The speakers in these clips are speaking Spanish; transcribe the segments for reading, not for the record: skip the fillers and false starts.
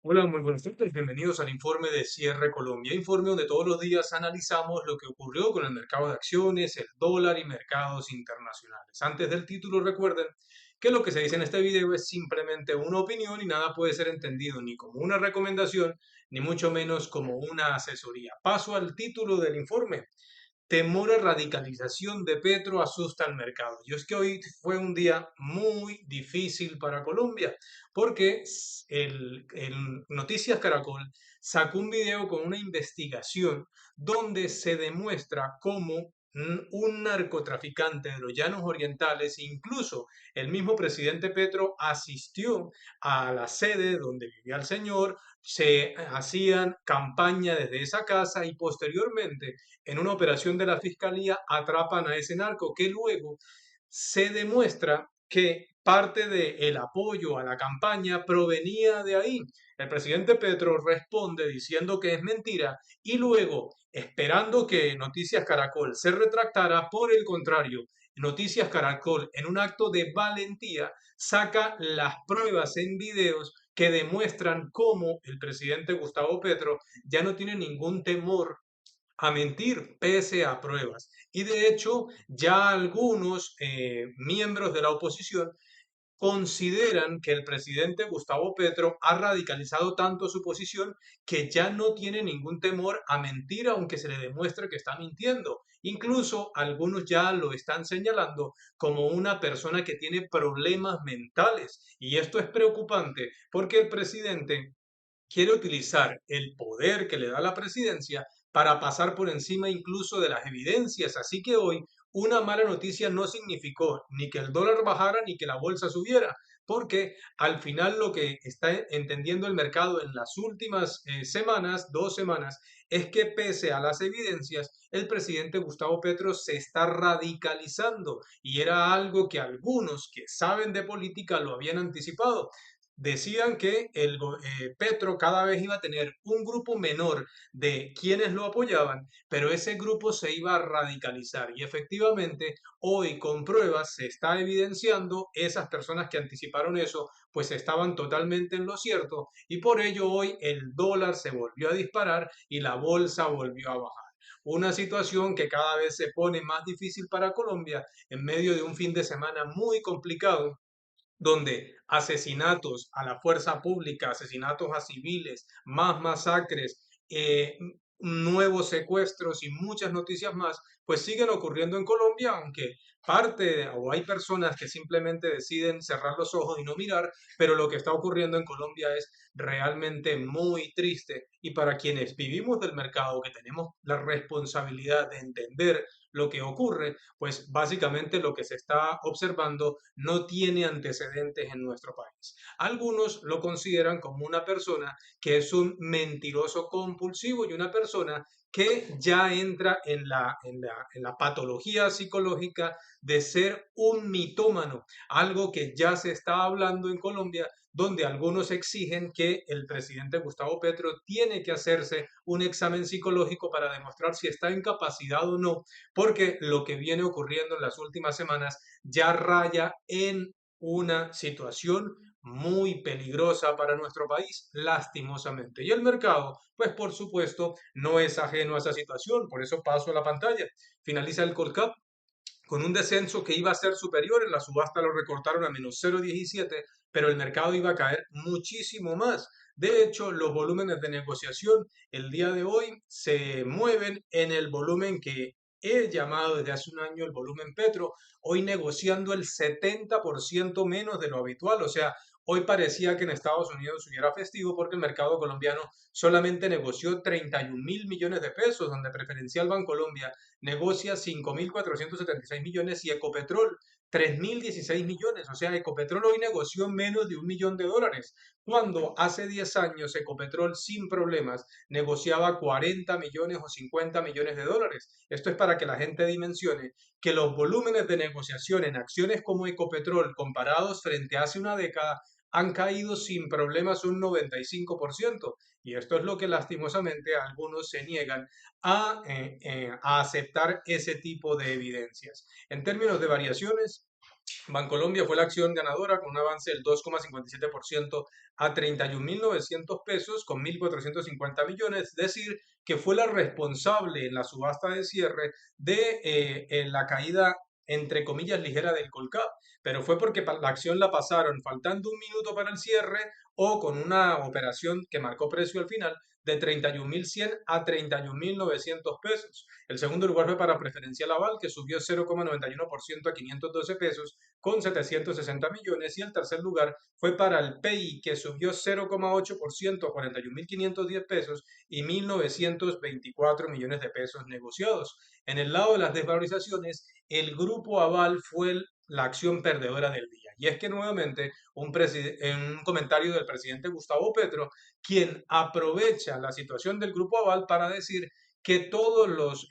Hola, muy buenas tardes. Bienvenidos al informe de Cierre Colombia, informe donde todos los días analizamos lo que ocurrió con el mercado de acciones, el dólar y mercados internacionales. Antes del título, recuerden que lo que se dice en este video es simplemente una opinión y nada puede ser entendido ni como una recomendación, ni mucho menos como una asesoría. Paso al título del informe. Temor a radicalización de Petro asusta al mercado. Y es que hoy fue un día muy difícil para Colombia, porque el Noticias Caracol sacó un video con una investigación donde se demuestra cómo un narcotraficante de los Llanos Orientales, incluso el mismo presidente Petro, asistió a la sede donde vivía el señor, se hacían campaña desde esa casa y posteriormente en una operación de la fiscalía atrapan a ese narco que luego se demuestra que parte del apoyo a la campaña provenía de ahí. El presidente Petro responde diciendo que es mentira y luego, esperando que Noticias Caracol se retractara, por el contrario, Noticias Caracol, en un acto de valentía, saca las pruebas en videos que demuestran cómo el presidente Gustavo Petro ya no tiene ningún temor a mentir pese a pruebas. Y de hecho, ya algunos miembros de la oposición consideran que el presidente Gustavo Petro ha radicalizado tanto su posición que ya no tiene ningún temor a mentir aunque se le demuestre que está mintiendo. Incluso algunos ya lo están señalando como una persona que tiene problemas mentales. Y esto es preocupante porque el presidente quiere utilizar el poder que le da la presidencia para pasar por encima incluso de las evidencias. Así que hoy una mala noticia no significó ni que el dólar bajara ni que la bolsa subiera, porque al final lo que está entendiendo el mercado en las últimas semanas, 2 semanas, es que pese a las evidencias, el presidente Gustavo Petro se está radicalizando y era algo que algunos que saben de política lo habían anticipado. Decían que Petro cada vez iba a tener un grupo menor de quienes lo apoyaban, pero ese grupo se iba a radicalizar. Y efectivamente, hoy con pruebas se está evidenciando esas personas que anticiparon eso, pues estaban totalmente en lo cierto y por ello hoy el dólar se volvió a disparar y la bolsa volvió a bajar. Una situación que cada vez se pone más difícil para Colombia en medio de un fin de semana muy complicado donde asesinatos a la fuerza pública, asesinatos a civiles, más masacres, nuevos secuestros y muchas noticias más, pues siguen ocurriendo en Colombia, aunque o hay personas que simplemente deciden cerrar los ojos y no mirar, pero lo que está ocurriendo en Colombia es realmente muy triste y para quienes vivimos del mercado, que tenemos la responsabilidad de entender lo que ocurre, pues básicamente lo que se está observando no tiene antecedentes en nuestro país. Algunos lo consideran como una persona que es un mentiroso compulsivo y una persona que ya entra en la patología psicológica de ser un mitómano, algo que ya se está hablando en Colombia, donde algunos exigen que el presidente Gustavo Petro tiene que hacerse un examen psicológico para demostrar si está en capacidad o no, porque lo que viene ocurriendo en las últimas semanas ya raya en una situación muy peligrosa para nuestro país, lastimosamente. Y el mercado, pues por supuesto, no es ajeno a esa situación, por eso paso a la pantalla. Finaliza el Colcap con un descenso que iba a ser superior, en la subasta lo recortaron a menos 0,17, pero el mercado iba a caer muchísimo más. De hecho, los volúmenes de negociación el día de hoy se mueven en el volumen que he llamado desde hace un año el volumen Petro, hoy negociando el 70% menos de lo habitual, o sea, hoy parecía que en Estados Unidos hubiera festivo porque el mercado colombiano solamente negoció 31 mil millones de pesos, donde Preferencial Bancolombia negocia 5.476 millones y Ecopetrol 3.016 millones. O sea, Ecopetrol hoy negoció menos de $1 millón, cuando hace 10 años Ecopetrol sin problemas negociaba 40 millones o 50 millones de dólares. Esto es para que la gente dimensione que los volúmenes de negociación en acciones como Ecopetrol comparados frente a hace una década han caído sin problemas un 95%. Y esto es lo que lastimosamente algunos se niegan a aceptar ese tipo de evidencias. En términos de variaciones, Bancolombia fue la acción ganadora con un avance del 2,57% a 31.900 pesos con 1.450 millones, es decir, que fue la responsable en la subasta de cierre de en la caída, entre comillas, ligera del Colcap, pero fue porque la acción la pasaron faltando un minuto para el cierre o con una operación que marcó precio al final de 31.100 a 31.900 pesos. El segundo lugar fue para Preferencial Aval, que subió 0,91% a 512 pesos con 760 millones, y el tercer lugar fue para el PI, que subió 0,8% a 41.510 pesos y 1.924 millones de pesos negociados. En el lado de las desvalorizaciones, el Grupo Aval fue la acción perdedora del día. Y es que nuevamente en un comentario del presidente Gustavo Petro, quien aprovecha la situación del Grupo Aval para decir que todos los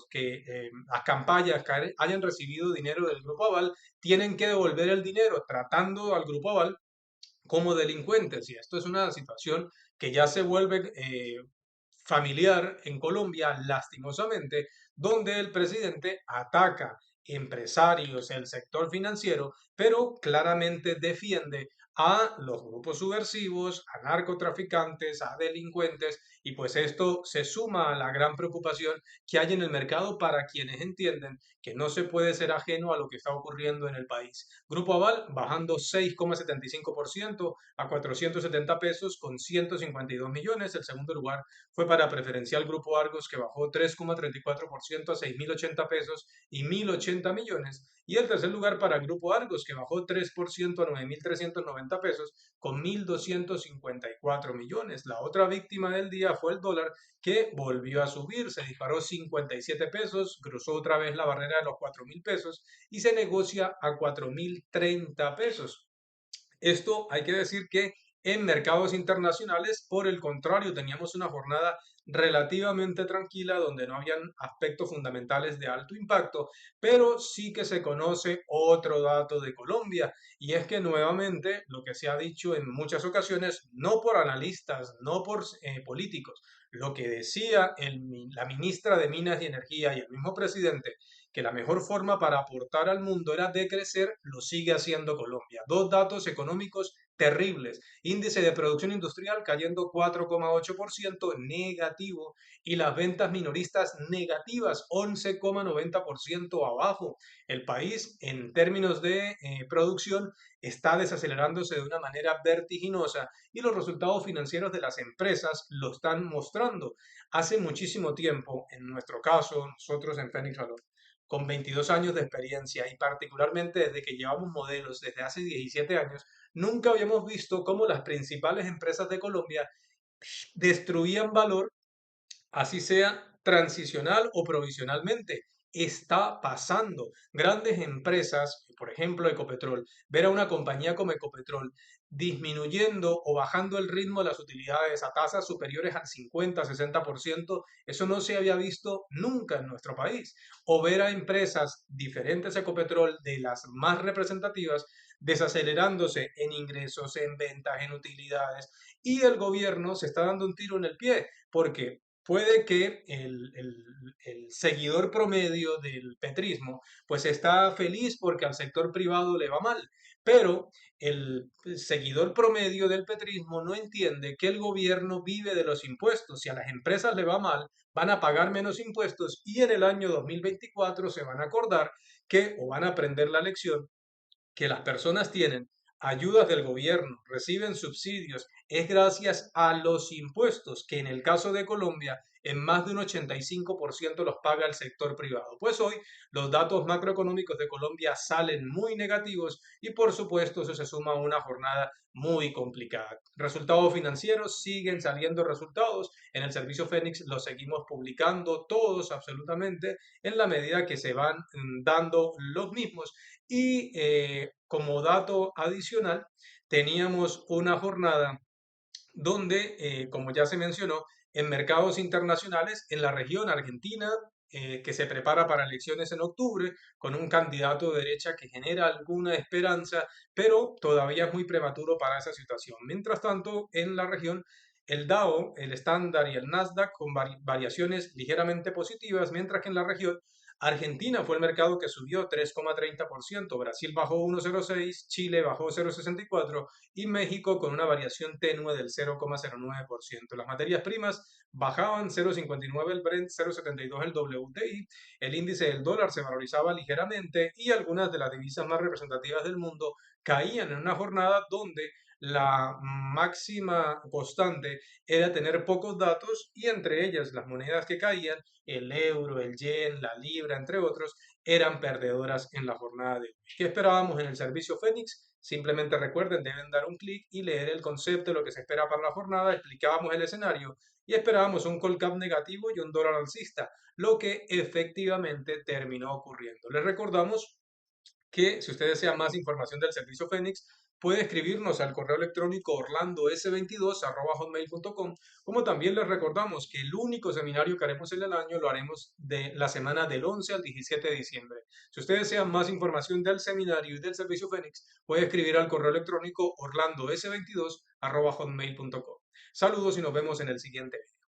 que las campañas que hayan recibido dinero del Grupo Aval tienen que devolver el dinero tratando al Grupo Aval como delincuentes. Y esto es una situación que ya se vuelve familiar en Colombia, lastimosamente, donde el presidente ataca empresarios, el sector financiero, pero claramente defiende a los grupos subversivos, a narcotraficantes, a delincuentes, y pues esto se suma a la gran preocupación que hay en el mercado para quienes entienden que no se puede ser ajeno a lo que está ocurriendo en el país. Grupo Aval bajando 6,75% a 470 pesos con 152 millones. El segundo lugar fue para Preferencial Grupo Argos, que bajó 3,34% a 6.080 pesos y 1.080 millones. Y el tercer lugar para Grupo Argos, que bajó 3% a 9.390 pesos con 1.254 millones. La otra víctima del día fue el dólar, que volvió a subir, se disparó 57 pesos, cruzó otra vez la barrera de los 4.000 pesos y se negocia a 4.030 pesos. Esto hay que decir que en mercados internacionales, por el contrario, teníamos una jornada relativamente tranquila donde no habían aspectos fundamentales de alto impacto, pero sí que se conoce otro dato de Colombia, y es que nuevamente lo que se ha dicho en muchas ocasiones, no por analistas, no por políticos, lo que decía la ministra de Minas y Energía y el mismo presidente, que la mejor forma para aportar al mundo era decrecer, lo sigue haciendo Colombia. Dos datos económicos terribles. Índice de producción industrial cayendo 4,8% negativo, y las ventas minoristas negativas 11,90% abajo. El país en términos de producción está desacelerándose de una manera vertiginosa, y los resultados financieros de las empresas lo están mostrando. Hace muchísimo tiempo, en nuestro caso, nosotros en Phoenix Valor, con 22 años de experiencia y particularmente desde que llevamos modelos desde hace 17 años, nunca habíamos visto cómo las principales empresas de Colombia destruían valor, así sea transicional o provisionalmente. Está pasando. Grandes empresas, por ejemplo Ecopetrol, ver a una compañía como Ecopetrol disminuyendo o bajando el ritmo de las utilidades a tasas superiores al 50-60%, eso no se había visto nunca en nuestro país. O ver a empresas diferentes a Ecopetrol, de las más representativas, desacelerándose en ingresos, en ventas, en utilidades, y el gobierno se está dando un tiro en el pie, porque puede que el seguidor promedio del petrismo pues está feliz porque al sector privado le va mal, pero el seguidor promedio del petrismo no entiende que el gobierno vive de los impuestos. Si a las empresas le va mal, van a pagar menos impuestos, y en el año 2024 se van a acordar que, o van a aprender la lección, que las personas tienen ayudas del gobierno, reciben subsidios, es gracias a los impuestos, que en el caso de Colombia en más de un 85% los paga el sector privado. Pues hoy los datos macroeconómicos de Colombia salen muy negativos, y por supuesto eso se suma a una jornada muy complicada. Resultados financieros, siguen saliendo resultados. En el servicio Fénix los seguimos publicando todos absolutamente en la medida que se van dando los mismos. Y como dato adicional, teníamos una jornada donde, como ya se mencionó, en mercados internacionales, en la región Argentina, que se prepara para elecciones en octubre, con un candidato de derecha que genera alguna esperanza, pero todavía es muy prematuro para esa situación. Mientras tanto, en la región, el Dow, el estándar y el Nasdaq con variaciones ligeramente positivas, mientras que en la región Argentina fue el mercado que subió 3,30%, Brasil bajó 1,06%, Chile bajó 0,64% y México con una variación tenue del 0,09%. Las materias primas bajaban 0,59 el Brent, 0,72 el WTI, el índice del dólar se valorizaba ligeramente y algunas de las divisas más representativas del mundo caían en una jornada donde la máxima constante era tener pocos datos y entre ellas las monedas que caían, el euro, el yen, la libra, entre otros, eran perdedoras en la jornada de hoy. ¿Qué esperábamos en el servicio Fénix? Simplemente recuerden, deben dar un clic y leer el concepto de lo que se espera para la jornada, explicábamos el escenario y esperábamos un call cap negativo y un dólar alcista, lo que efectivamente terminó ocurriendo. Les recordamos que si usted desea más información del servicio Fénix, puede escribirnos al correo electrónico orlandoS22@hotmail.com, como también les recordamos que el único seminario que haremos en el año lo haremos de la semana del 11 al 17 de diciembre. Si usted desea más información del seminario y del servicio Fénix, puede escribir al correo electrónico orlandoS22@hotmail.com. Saludos y nos vemos en el siguiente video.